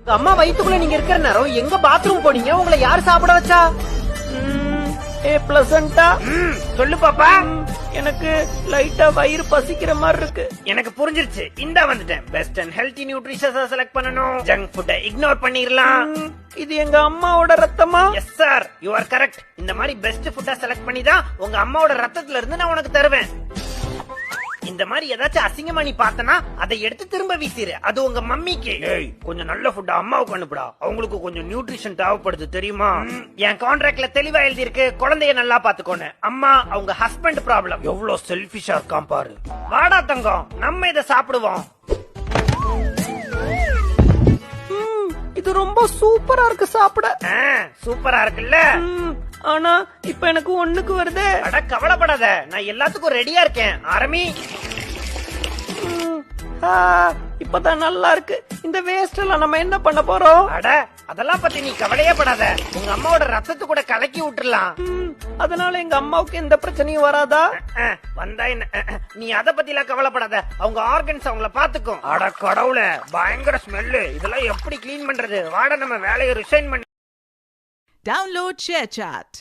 உங்க அம்மா வயித்துக்குள்ள நீங்க இருக்கிற நேரம் எங்க பாத்ரூம் போனீங்க? உங்களை யார் சாப்பிட வச்சா? பிளசண்டா சொல்லு பாப்பா. எனக்கு லைட்டா வயிறு பசிக்கிற மாதிரி இருக்கு. எனக்கு புரிஞ்சிருச்சு. இந்த வந்துட்டேன். Best and healthy nutritions select பண்ணணும். ஜங்க் ஃபுட்டை இக்னோர் பண்ணிரலாம். இது எங்க அம்மாவோட ரத்தமா? Yes sir, you are correct. இந்த மாதிரி பெஸ்ட் ஃபுட்டா செலக்ட் பண்ணி தான் உங்க அம்மாவோட ரத்தத்துல இருந்து நான் உனக்கு தருவேன். இந்த மாதிரி ஏதாச்சும் அசிங்கமா நீ பார்த்தனா அதை எடுத்து திரும்ப வீசிரு. அது உங்க மம்மிக்கு. ஏய், கொஞ்சம் நல்ல ஃபுட் அம்மாவுக்கு அனுப்புடா. அவங்களுக்கு கொஞ்சம் நியூட்ரிஷன் தேவைப்படுது தெரியுமா? என் கான்ட்ராக்ட்ல தெளிவா எழுதி இருக்கு, குழந்தைய நல்லா பாத்துக்கோன்னு. அம்மா அவங்க ஹஸ்பண்ட் ப்ராப்ளம். எவ்வளவு செல்ஃபிஷா இருக்கான் பாரு. வாடா தங்கம், நம்ம இதை சாப்பிடுவோம். இது ரொம்ப சூப்பரா இருக்கு சாப்பிட. சூப்பரா இருக்குல்ல? ஆனா இப்ப எனக்கு ஒண்ணுக்கு வருது. அட கவலைப்படாத, நான் எல்லாத்துக்கும் ரெடியா இருக்கேன். ஆரம்பி. இப்பதான் நல்லா இருக்கு. இந்த வேஸ்ட் எல்லாம் நம்ம என்ன பண்ண போறோம்? அட அதெல்லாம் பத்தி நீ கவலையே படாத. உங்க அம்மாவோட ரத்தத்தை கூட கலக்கி விட்டுறலாம். அதனால எங்க அம்மாவுக்கு எந்த பிரச்சனையும் வராதா? வந்தா என்ன, நீ அத பத்தி எல்லாம் கவலைப்படாத. அவங்க ஆர்கன்ஸ் அவங்கள பாத்துக்கும். அட கடவுளே, பயங்கர ஸ்மெல்லு. இதெல்லாம் எப்படி கிளீன் பண்றது? வாட நம்ம வேலையை ரிசைன் பண்ணி Download ShareChat.